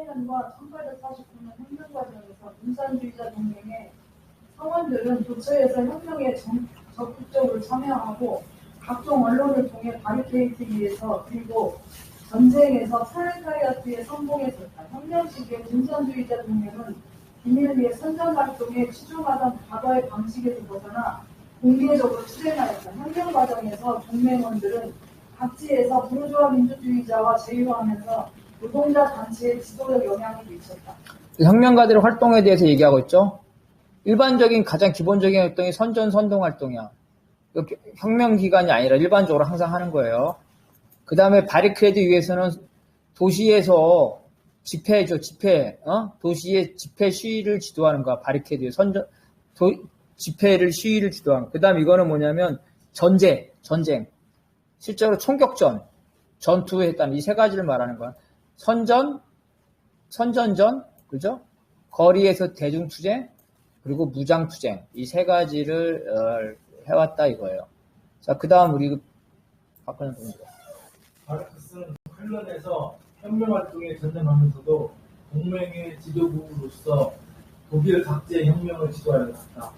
1848년과 1849년 혁명 과정에서 공산주의자 동맹의 성원들은 도처에서 혁명에 적극적으로 참여하고 각종 언론을 통해 바리케이트 위에서 그리고 전쟁에서 프롤레타리아트의 성공에 섰다. 혁명 시기에 공산주의자 동맹은 비밀 위에 선전활동에 치중하던 과거의 방식에서 벗어나 공개적으로 실행하였다. 혁명 과정에서 동맹원들은 각지에서 부르주아 민주주의자와 제휴하면서 노동자 단체에 지도적 영향을 미쳤다. 혁명가들의 활동에 대해서 얘기하고 있죠. 일반적인 가장 기본적인 활동이 선전-선동 활동이야. 혁명 기간이 아니라 일반적으로 항상 하는 거예요. 그 다음에 바리케이드 위에서는 도시에서 집회죠, 집회. 도시의 집회 시위를 지도하는 거야, 바리케이드에. 집회를, 시위를 지도하는 거야. 그 다음 이거는 뭐냐면 전쟁. 실제로 총격전, 전투했다는 이 세 가지를 말하는 거야. 선전전, 그죠? 거리에서 대중투쟁, 그리고 무장투쟁. 이 세 가지를 해왔다 이거예요. 자, 그 다음 우리 박근혜 선생님. 마르크스는 클런에서 혁명활동에 전념하면서도 동맹의 지도부로서 독일 각지의 혁명을 지도하였다.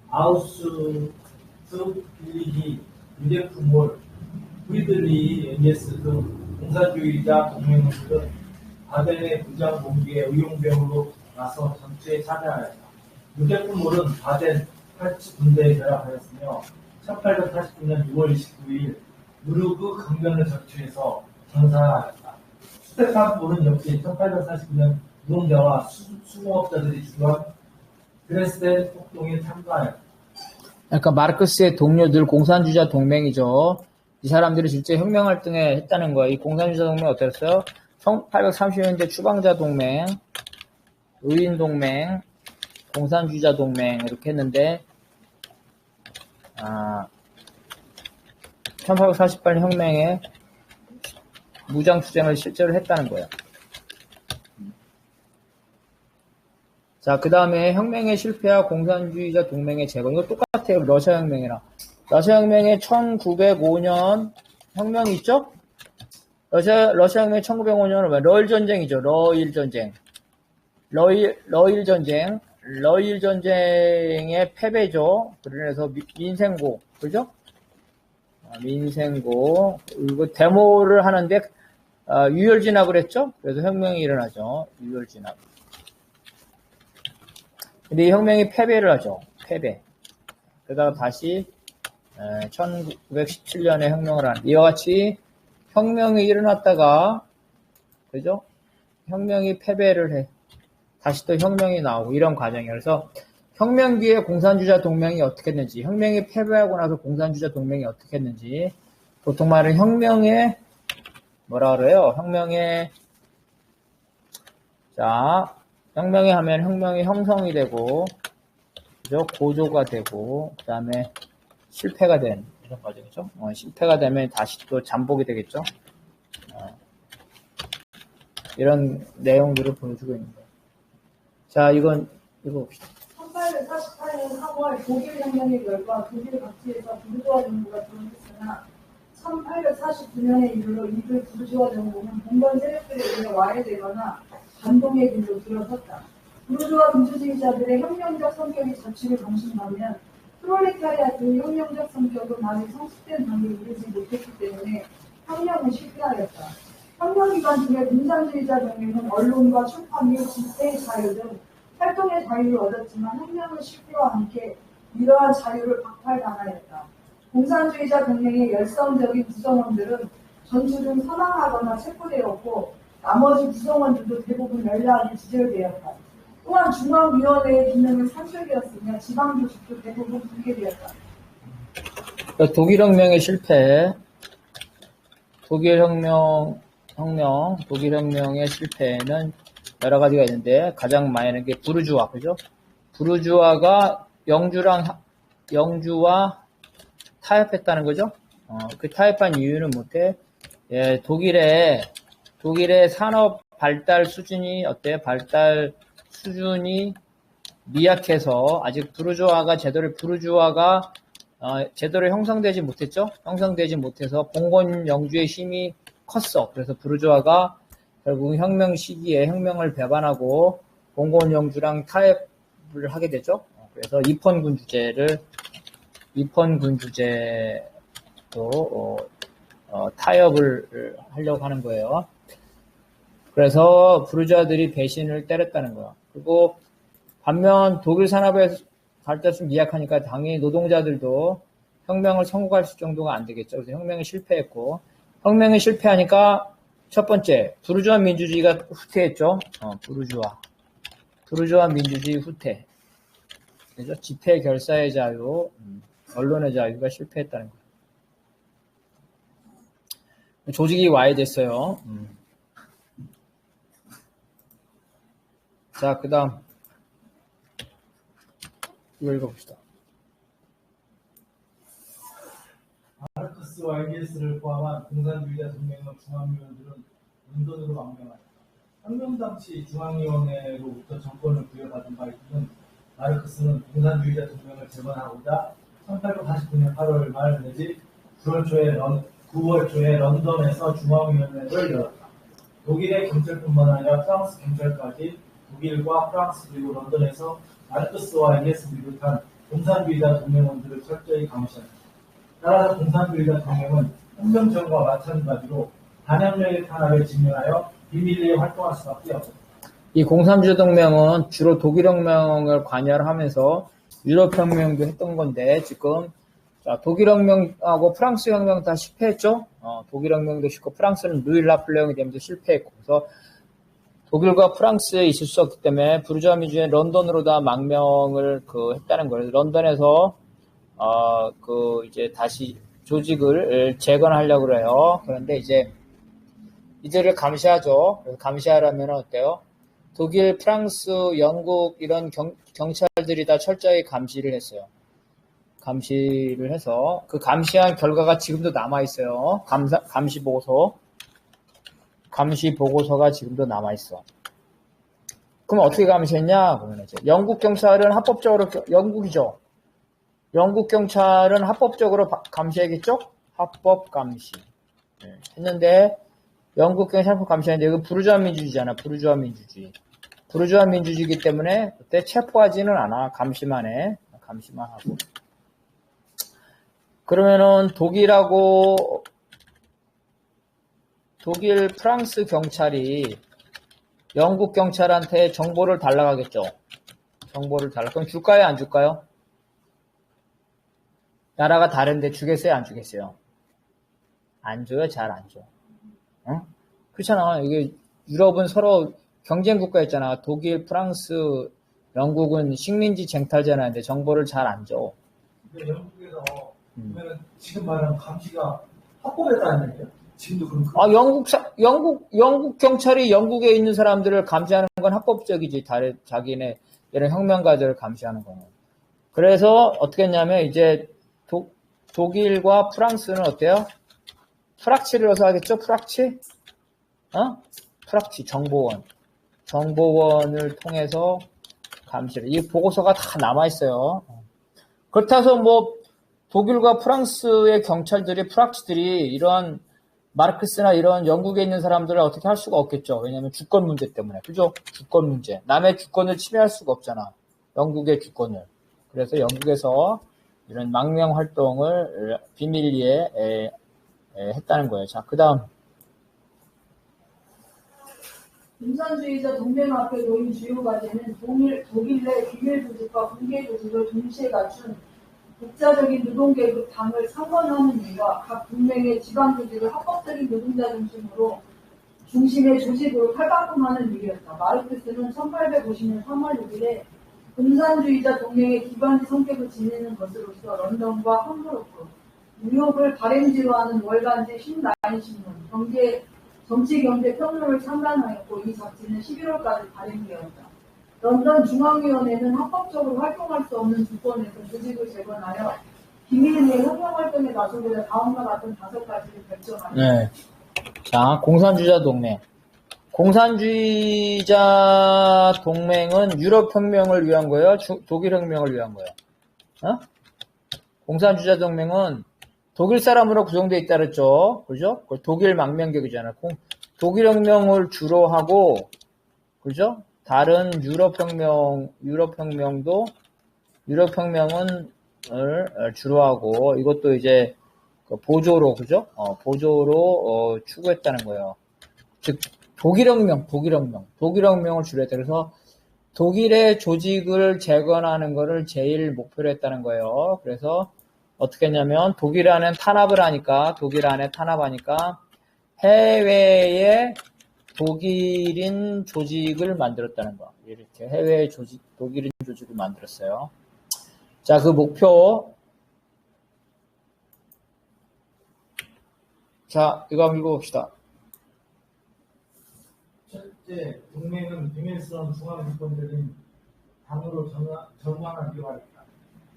아우슈트, 빌리히, 유데프몰, 프리드리히 엔겔스 등 공산주의자 동맹원들은 바덴의 무장 봉기에 의용병으로 나서 전투에 참여하였다. 유데프몰은 바덴 80군대에 결합하였으며 1849년 6월 29일 누르그 강변을 전투해서 전사하였다. 스테판볼은 역시 1849년 노동자와 수공업자들이 주도한 드레스덴 폭동에 참가하였다. 그러니까 마르크스의 동료들 공산주의자 동맹이죠. 이 사람들이 실제 혁명활동에 했다는 거예요. 이 공산주의자 동맹이 어땠어요? 1830년대 추방자 동맹, 의인 동맹, 공산주의자 동맹 이렇게 했는데 1848년 혁명에 무장투쟁을 실제로 했다는 거예요. 자, 그 다음에 혁명의 실패와 공산주의자 동맹의 재건. 이거 똑같아요. 러시아 혁명이랑. 러시아 혁명에 1905년 혁명이 있죠? 러시아 혁명의 1905년은 러일 전쟁이죠. 러일 전쟁의 패배죠. 그래서 민생고, 그죠? 민생고. 그리고 데모를 하는데, 유혈진압을 했죠? 그래서 혁명이 일어나죠. 유혈진압. 근데 이 혁명이 패배를 하죠. 패배. 그러다가 다시, 1917년에 혁명을 하는. 이와 같이 혁명이 일어났다가, 그죠? 혁명이 패배를 해. 다시 또 혁명이 나오고 이런 과정이에요. 그래서 혁명 뒤에 공산주의자 동맹이 어떻게 했는지, 혁명이 패배하고 나서 공산주의자 동맹이 어떻게 했는지, 보통 말은 혁명의 뭐라 그래요? 혁명의 하면 혁명이 형성이 되고, 그죠? 고조가 되고, 그 다음에 실패가 된 이런 과정이죠. 실패가 되면 다시 또 잠복이 되겠죠. 이런 내용들을 보여주고 있는 거예요. 자, 이거 봅시다. 1848년 3월 독일 혁명의 결과 독일 각지에서 부르주아 정부가 존했으나 1849년에 이르러 이들 부르주아 정부는 봉건 세력들에 의해 와해되거나 반동의 길로 들어섰다. 부르주아 민주주의자들의 혁명적 성격이 자취를 방심하면 프롤레타리아트의 혁명적 성격은 아직 성숙된 단계에 이르지 못했기 때문에 혁명은 실패하였다. 혁명 기간 중에 공산주의자 동맹은 언론과 출판 및 집회의 자유 등 활동의 자유를 얻었지만 혁명은 실패와 함께 이러한 자유를 박탈당하였다. 공산주의자 동맹의 열성적인 구성원들은 전투 중 사망하거나 체포되었고 나머지 구성원들도 대부분 연락이 지절되었다. 또한 중앙위원회의 기능은 상실되었으며 지방조직도 대부분 붕괴되었다. 독일 혁명의 실패, 독일 혁명의 실패는 여러 가지가 있는데 가장 많이 하는 게 부르주아, 그죠? 부르주아가 영주와 타협했다는 거죠. 그 타협한 이유는 뭐때? 예, 독일의 산업 발달 수준이 어때요? 발달 수준이 미약해서 아직 부르주아가 제대로 형성되지 못했죠. 형성되지 못해서 봉건 영주의 힘이 컸어. 그래서 부르주아가 결국 혁명 시기에 혁명을 배반하고 공공연주랑 타협을 하게 되죠. 그래서 입헌군주제도 타협을 하려고 하는 거예요. 그래서 부르주아들이 배신을 때렸다는 거야. 그리고 반면 독일 산업에 발달이 좀 미약하니까 당연히 노동자들도 혁명을 성공할 정도가 안 되겠죠. 그래서 혁명이 실패했고, 혁명이 실패하니까 첫 번째 부르주아 민주주의가 후퇴했죠. 부르주아 민주주의 후퇴. 그죠? 집회 결사의 자유, 언론의 자유가 실패했다는 거예요. 조직이 와해됐어요. 자, 그 다음 이거 읽어봅시다. 마르크스와 엥겔스를 포함한 공산주의자 동맹의 중앙위원들은 런던으로 망명하였다. 혁명 당시 중앙위원회로부터 정권을 부여받은 바 있는 마르크스는 공산주의자 동맹을 재건하고자 1849년 8월 말 내지 9월 초에 런던에서 중앙위원회를 열었다. 독일의 경찰뿐만 아니라 프랑스 경찰까지 독일과 프랑스 그리고 런던에서 마르크스와 엥겔스 비롯한 공산주의자 동맹원들을 철저히 감시했다. 따라서 공산주의자 동맹은 혁명전과 마찬가지로 반혁명의 탄압에 직면하여 비밀리에 활동할 수밖에 없었다. 이 공산주의 동맹은 주로 독일혁명을 관여를 하면서 유럽혁명도 했던 건데 지금 자, 독일혁명하고 프랑스혁명 다 실패했죠. 독일혁명도 실패했고 프랑스는 루이 나폴레옹이 되면서 실패했고 그래서 독일과 프랑스에 있을 수 없기 때문에 부르주아 민주주의는 런던으로 다 망명을 했다는 거예요. 런던에서 이제 다시 조직을 재건하려고 그래요. 그런데 이제 이들을 감시하죠. 그래서 감시하려면 어때요? 독일, 프랑스, 영국 이런 경찰들이 다 철저히 감시를 했어요. 감시를 해서 그 감시한 결과가 지금도 남아있어요. 감시 보고서가 지금도 남아있어. 그럼 어떻게 감시했냐? 그러면 이제 영국 경찰은 합법적으로, 영국이죠. 영국 경찰은 합법적으로 감시했겠죠? 합법 감시. 네. 했는데, 영국 경찰 합법 감시했는데, 이거 부르주아 민주주의잖아. 부르주아 민주주의. 부르주아 민주주의이기 때문에, 그때 체포하지는 않아. 감시만 해. 감시만 하고. 그러면은, 독일, 프랑스 경찰이 영국 경찰한테 정보를 달라고 하겠죠. 정보를 달라. 그럼 줄까요? 안 줄까요? 나라가 다른데 주겠어요? 안 주겠어요? 안 줘요? 잘 안 줘. 응? 그렇잖아. 이게 유럽은 서로 경쟁 국가였잖아. 독일, 프랑스, 영국은 식민지 쟁탈잖아. 근데 정보를 잘 안 줘. 근데 영국에서 보면 지금 말하는 감시가 합법했다는 얘기예요. 지금도 그런 영국 경찰이 영국에 있는 사람들을 감시하는 건 합법적이지. 자기네 이런 혁명가들을 감시하는 거는. 그래서 어떻게 했냐면 이제 독일과 프랑스는 어때요? 프락치를 넣어서 하겠죠? 프락치? 프락치, 정보원을 통해서 감시를. 이 보고서가 다 남아있어요. 그렇다고 해서 독일과 프랑스의 경찰들이, 프락치들이 이런 마르크스나 이런 영국에 있는 사람들을 어떻게 할 수가 없겠죠. 왜냐면 주권 문제 때문에. 그죠? 주권 문제. 남의 주권을 침해할 수가 없잖아. 영국의 주권을. 그래서 영국에서 이런 망명 활동을 비밀리에 했다는 거예요. 자, 그 다음. 공산주의자 동맹 앞에 놓인 주요 과제는 독일 내 비밀 조직과 공개 조직을 동시에 갖춘 독자적인 노동계급 당을 상원하는 일과 각 동맹의 지방 조직을 합법적인 노동자 중심의 조직으로 탈바꿈하는 일이었다. 마르크스는 1850년 3월 6일에 공산주의자 동맹의 기반지 성격을 지니는 것으로서 런던과 함부르크, 뉴욕을 발행지로 하는 월간지 신라인신문, 정치경제 평론을 창간하였고 이 잡지는 11월까지 발행되었다. 런던 중앙위원회는 합법적으로 활동할 수 없는 주권에서 조직을 재건하여 비밀리에 혁명활동에 나서고자 다음과 같은 5가지를 결정하였다. 네. 자, 공산주의자 동맹. 공산주의자 동맹은 유럽혁명을 위한 거예요? 독일혁명을 위한 거예요? 공산주의자 동맹은 독일 사람으로 구성되어 있다 그랬죠? 그죠? 독일 망명격이잖아요. 독일혁명을 주로 하고, 그죠? 다른 유럽혁명은 주로 하고, 이것도 이제 보조로, 그죠? 보조로 추구했다는 거예요. 즉, 독일혁명을 주로 했다. 그래서 독일의 조직을 재건하는 것을 제일 목표로 했다는 거예요. 그래서 어떻게 했냐면 독일 안에 탄압하니까 해외에 독일인 조직을 만들었다는 거. 이렇게 해외 독일인 조직을 만들었어요. 자, 그 목표. 자, 이거 한번 읽어봅시다. 첫째, 동맹은 비밀스러운 중앙집권적인 당으로 전환하기 바랍니다.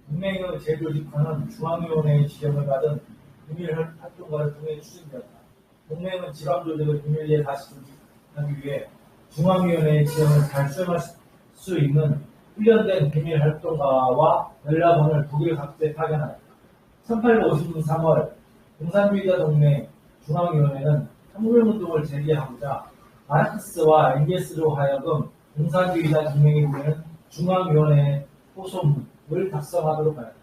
동맹의 재조직화는 중앙위원회의 지정을 받은 비밀 활동가를 통해 추진되었다. 동맹은 지방조직의 비밀리에 다시 조직하기 위해 중앙위원회의 지정을 잘 수행할 수 있는 훈련된 비밀 활동가와 연락원을 독일 각지에 파견하였다. 1850년 3월 공산주의자 동맹 중앙위원회는 혁명운동을 재개하고자 마르크스와 엥겔스로 하여금 공산주의자 동맹이 보내는 중앙위원회 호소문을 작성하도록 하였다.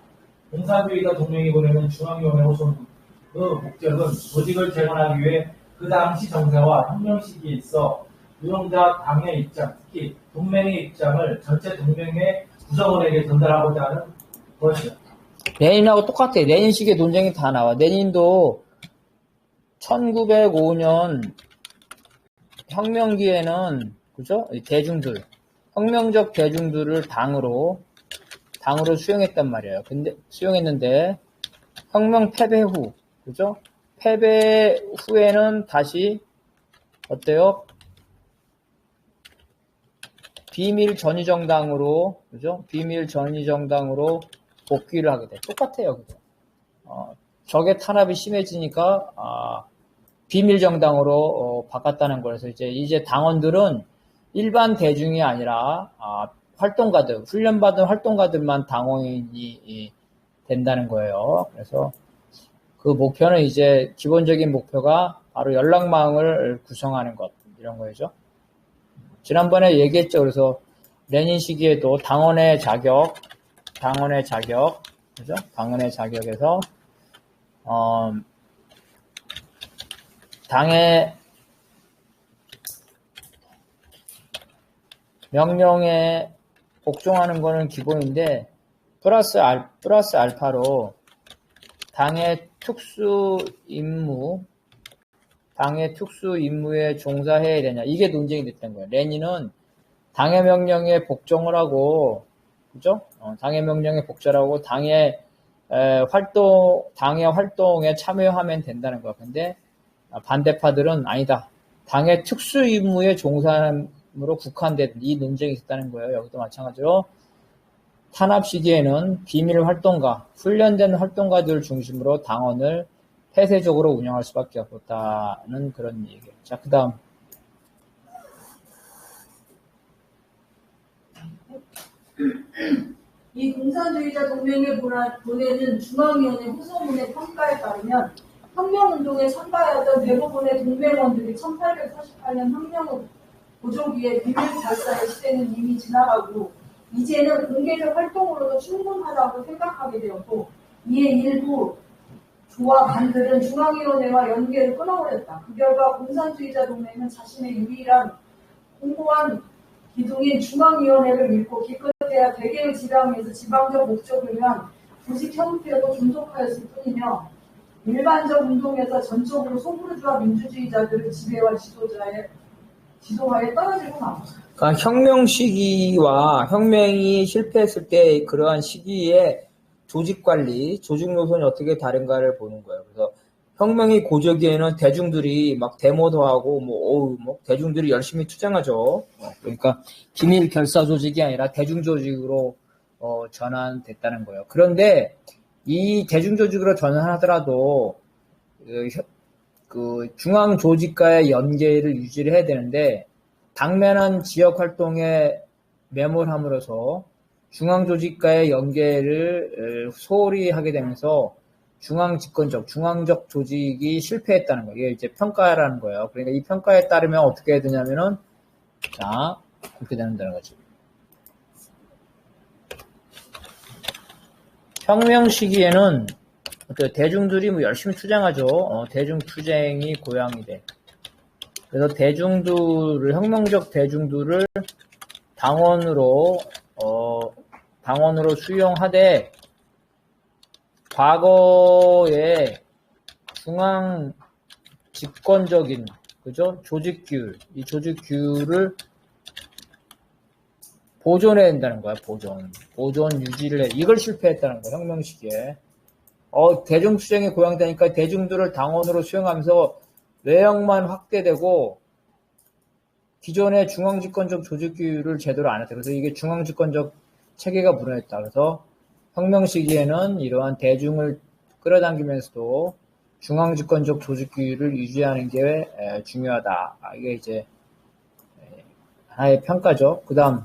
공산주의자 동맹이 보내는 중앙위원회 호소문의 목적은 조직을 재건하기 위해 그 당시 정세와 혁명 시기에 있어 유동자 당의 입장, 특히 동맹의 입장을 전체 동맹의 구성원에게 전달하고자 하는 것이었다. 레닌하고 똑같아. 레닌식의 논쟁이 다 나와. 레닌도 1905년 혁명기에는, 그죠? 혁명적 대중들을 당으로 수용했단 말이에요. 근데, 수용했는데, 혁명 패배 후, 그죠? 패배 후에는 다시, 어때요? 비밀 전위정당으로, 그죠? 비밀 전위정당으로 복귀를 하게 돼. 똑같아요, 그죠? 적의 탄압이 심해지니까, 비밀 정당으로 바꿨다는 거라서 이제 당원들은 일반 대중이 아니라 활동가들, 훈련받은 활동가들만 당원이 된다는 거예요. 그래서 그 목표는 이제 기본적인 목표가 바로 연락망을 구성하는 것, 이런 거죠. 지난번에 얘기했죠. 그래서 레닌 시기에도 당원의 자격, 그죠? 당원의 자격에서 당의 명령에 복종하는 거는 기본인데 플러스 알파로 당의 특수 임무에 종사해야 되냐, 이게 논쟁이 됐던 거예요. 레닌은 당의 명령에 복종을 하고, 그죠? 당의 명령에 복종하고 당의 활동에 참여하면 된다는 거야. 근데 반대파들은 아니다. 당의 특수 임무에 종사함으로 국한된, 이 논쟁이 있었다는 거예요. 여기도 마찬가지로 탄압 시기에는 비밀 활동가, 훈련된 활동가들을 중심으로 당원을 폐쇄적으로 운영할 수밖에 없었다는 그런 얘기예요. 자, 그 다음. 이 공산주의자 동맹에 보내는 중앙위원회 호소문의 평가에 따르면 혁명운동에 참가하던 대부분의 동맹원들이 1848년 혁명을 보조기에 비밀 발사의 시대는 이미 지나가고 이제는 공개적 활동으로도 충분하다고 생각하게 되었고, 이에 일부 조와 반들은 중앙위원회와 연계를 끊어버렸다. 그 결과 공산주의자 동맹은 자신의 유일한 공고한 기둥인 중앙위원회를 잃고 기껏해야 대개의 지방에서 지방적 목적을 위한 조직 형태로 존속하였을 뿐이며 일반적 운동에서 전적으로 소부르주아 민주주의자들의 지배와 지도하에 떨어지고 말았다. 그러니까 혁명 시기와 혁명이 실패했을 때 그러한 시기에 조직 관리, 조직 노선이 어떻게 다른가를 보는 거예요. 그래서 혁명이 고조기에는 대중들이 막 데모도 하고 대중들이 열심히 투쟁하죠. 그러니까 비밀 결사 조직이 아니라 대중 조직으로 전환됐다는 거예요. 그런데 이 대중 조직으로 전환하더라도 그 중앙 조직과의 연계를 유지를 해야 되는데 당면한 지역 활동에 매몰함으로써 중앙 조직과의 연계를 소홀히 하게 되면서 중앙적 조직이 실패했다는 거예요. 이게 이제 평가라는 거예요. 그러니까 이 평가에 따르면 어떻게 해야 되냐면은, 자, 이렇게 된다는 거지. 혁명 시기에는 대중들이 뭐 열심히 투쟁하죠. 대중 투쟁이 고양이 돼. 그래서 혁명적 대중들을 당원으로 수용하되, 과거에 중앙 집권적인, 그죠? 이 조직규를 보존해야 된다는 거야, 보존 유지를 해. 이걸 실패했다는 거야, 혁명 시기에. 대중투쟁이 고양되니까 대중들을 당원으로 수용하면서 외형만 확대되고, 기존의 중앙집권적 조직규를 제대로 안 했다. 그래서 이게 중앙집권적 체계가 무너졌다. 그래서 혁명 시기에는 이러한 대중을 끌어당기면서도 중앙집권적 조직규를 유지하는 게 중요하다. 이게 이제 하나의 평가죠. 그 다음.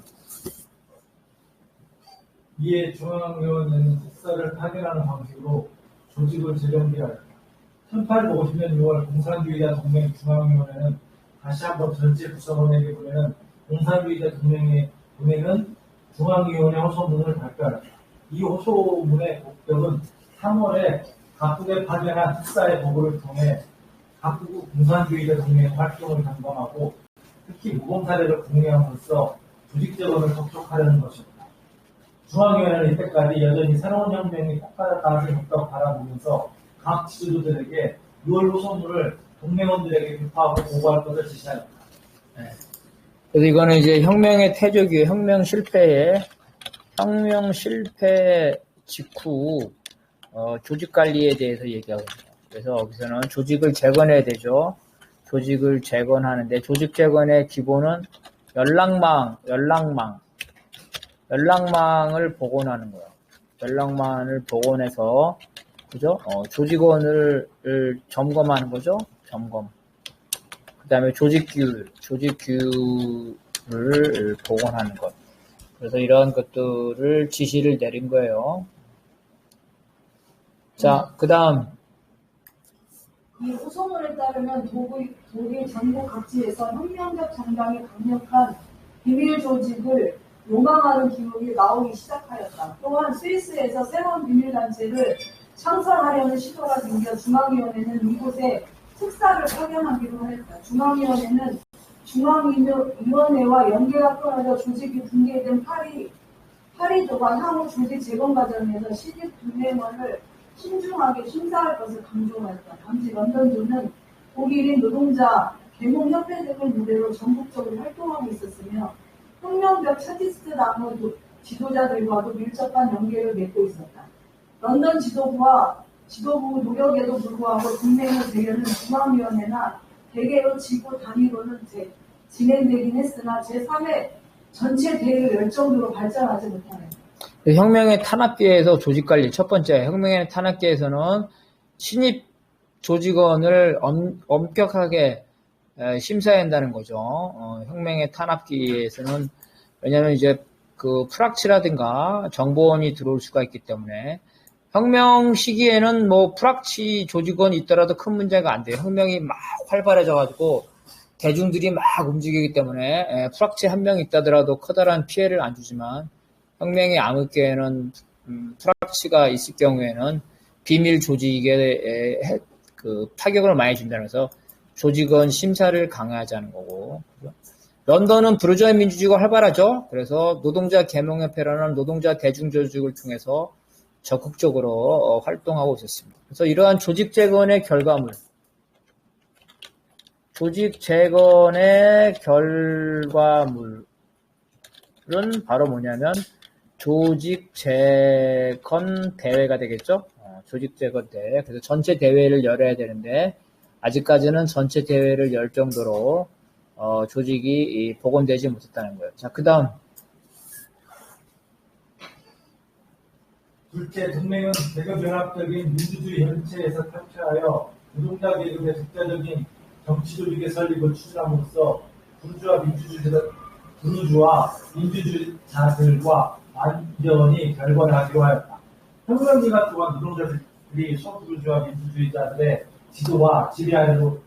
이에 중앙위원회는 특사를 파견하는 방식으로 조직을 재정비하였다. 1850년 6월 공산주의자 동맹 중앙위원회는 다시 한번 전체 구성원에게 보내는 공산주의자 동맹은 중앙위원회 호소문을 발표하였다. 이 호소문의 목적은 3월에 각국에 파견한 특사의 보고를 통해 각국 공산주의자 동맹의 활동을 점검하고 특히 모범 사례를 공유함으로써 조직 재건을 접촉하려는 것입니다. 중앙위원회는 이때까지 여전히 새로운 혁명이 폭발할 가능성이 없다고 바라보면서 각 지도자들에게 6월 호소문을 동맹원들에게 배포하고 보고할 것을 지시하였다. 네. 그래서 이거는 이제 혁명의 태조기에 혁명 실패 직후 조직 관리에 대해서 얘기하고 있습니다. 그래서 여기서는 조직을 재건해야 되죠. 조직을 재건하는데 조직 재건의 기본은 연락망을 복원하는 거예요. 연락망을 복원해서 그죠? 조직원을 점검하는 거죠. 점검. 그다음에 조직규를 복원하는 것. 그래서 이러한 것들을 지시를 내린 거예요. 자, 그다음 이 호소문에 따르면 독일 전국 각지에서 혁명적 정당이 강력한 비밀 조직을 요망하는 기록이 나오기 시작하였다. 또한 스위스에서 새로운 비밀단체를 창설하려는 시도가 생겨 중앙위원회는 이곳에 특사를 파견하기로 하였다. 중앙위원회는 중앙위원회와 연계가 끊어져 조직이 붕괴된 파리조가 향후 조직 재건 과정에서 시집 동맹원을 신중하게 심사할 것을 강조하였다. 당시 런던주는 독일인 노동자 계몽협회 등을 무대로 전국적으로 활동하고 있었으며 혁명적 차티스트 당의 지도자들과도 밀접한 연계를 맺고 있었다. 런던 지도부 노력에도 불구하고 동맹의 재결은 중앙위원회나 대개로 지구 단위로는 진행되긴 했으나 제3회 전체 대회를 열정으로 발전하지 못하네. 혁명의 탄압기에서 조직관리 첫 번째 혁명의 탄압기에서는 신입 조직원을 엄격하게 심사해야 한다는 거죠. 혁명의 탄압기에서는 왜냐하면 이제 그 프락치라든가 정보원이 들어올 수가 있기 때문에 혁명 시기에는 뭐 프락치 조직원이 있더라도 큰 문제가 안 돼요. 혁명이 막 활발해져가지고 대중들이 막 움직이기 때문에 프락치 한 명 있다더라도 커다란 피해를 안 주지만 혁명이 암흑기에는 프락치가 있을 경우에는 비밀 조직에 그 타격을 많이 준다면서 조직원 심사를 강화하자는 거고. 런던은 부르주아 민주주의가 활발하죠. 그래서 노동자 계몽협회라는 노동자 대중조직을 통해서 적극적으로 활동하고 있었습니다. 그래서 이러한 조직 재건의 결과물은 바로 뭐냐면 조직 재건 대회가 되겠죠. 조직 재건 대회. 그래서 전체 대회를 열어야 되는데 아직까지는 전체 대회를 열 정도로 조직이 복원되지 못했다는 거예요. 자, 그 다음. 둘째, 동맹은 계급연합적인 민주주의 현체에서 탈퇴하여 노동자 계급의 독자적인 정치 조직의 설립을 추진함으로써 부르주아 민주주의자들과 완전히 결번하기로 하였다. 혁명기간 동안 노동자들 우리 소부르주아 민주주의자들의 지도와 지배 아래로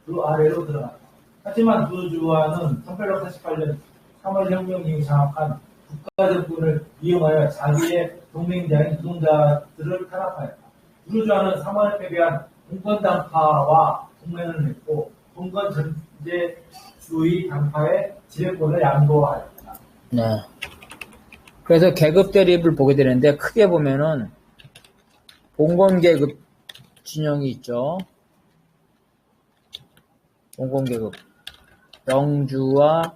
그 아래로 들어갔다. 하지만 부르주아는 1848년 3월 혁명 이후 장악한 국가정권을 이용하여 자기의 동맹자인 노동자들을 탄압하였다. 부르주아는 3월에 패배한 공권당파와 동맹을 맺고 공권전제주의 당파의 지배권을 양도하였다. 네. 그래서 계급 대립을 보게 되는데 크게 보면은 봉건계급 진영이 있죠. 봉건계급 영주와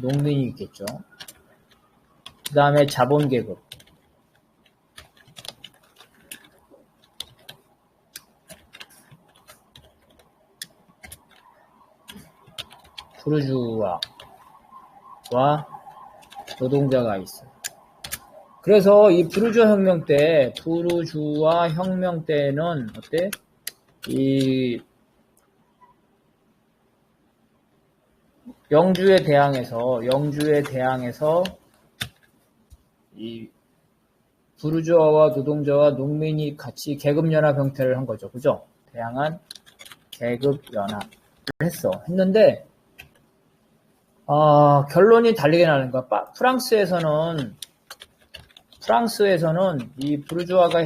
농민이 있겠죠. 그 다음에 자본계급 부르주아와 노동자가 있어요. 그래서 이 부르주아 혁명 때는 어때? 이 영주에 대항해서 이 부르주아와 노동자와 농민이 같이 계급연합 형태를 한 거죠. 그죠? 대항한 계급연합을 했는데, 결론이 다르게 나는 거야. 프랑스에서는 이 부르주아가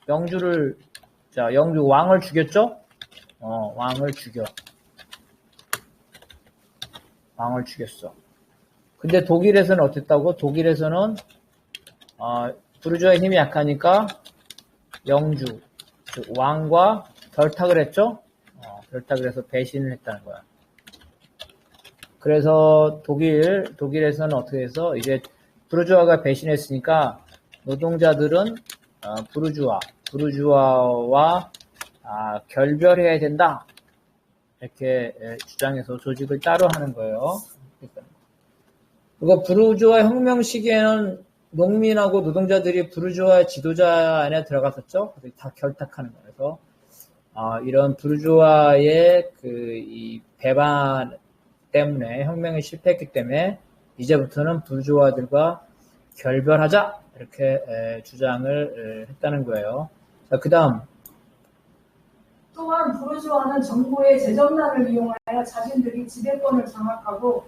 영주 왕을 죽였죠? 왕을 죽였어. 근데 독일에서는 어땠다고? 독일에서는 부르주아의 힘이 약하니까 영주, 즉 왕과 결탁을 했죠? 결탁을 해서 배신을 했다는 거야. 그래서 독일에서는 어떻게 해서 이제 부르주아가 배신했으니까 노동자들은 부르주아와 결별해야 된다. 이렇게 주장해서 조직을 따로 하는 거예요. 그리고 부르주아 혁명 시기에는 농민하고 노동자들이 부르주아 지도자 안에 들어갔었죠. 그래서 다 결탁하는 거예요. 그래서 이런 부르주아의 이 배반 때문에 혁명이 실패했기 때문에 이제부터는 부르주아들과 결별하자 이렇게 주장을 했다는 거예요. 자, 그 다음 또한 부르주아는 정부의 재정난을 이용하여 자신들이 지배권을 장악하고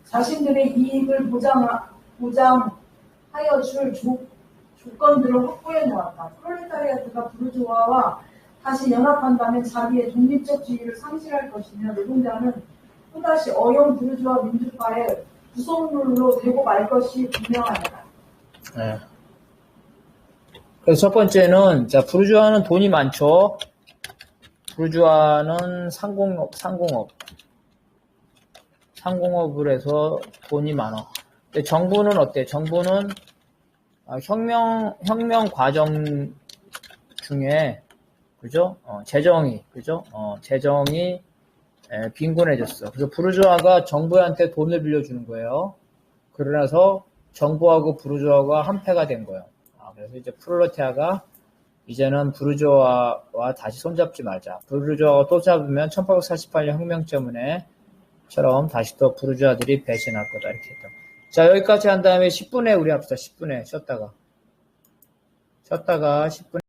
자신들의 이익을 보장하여 줄 조건들을 확보해 놓았다. 프롤레타리아트가 부르주아와 다시 연합한다면 자기의 독립적 지위를 상실할 것이며 노동자는 또다시 어용 부르주아 민주파의 구성물로 되고 말 것이 분명하다. 네. 그래서 첫 번째는 부르주아는 돈이 많죠. 부르주아는 상공업을 해서 돈이 많아. 근데 정부는 어때? 정부는 혁명 과정 중에 그죠? 재정이 빈곤해졌어. 그래서 부르주아가 정부한테 돈을 빌려주는 거예요. 그러나서 정부하고 부르주아가 한패가 된 거예요. 그래서 이제 프롤레타리아가 이제는 부르주아와 다시 손잡지 말자. 부르주아가 또 잡으면 1848년 혁명 때문에처럼 다시 또 부르주아들이 배신할 거다 이렇게 했다. 자, 여기까지 한 다음에 10분에 우리 합시다. 10분에 쉬었다가 10분에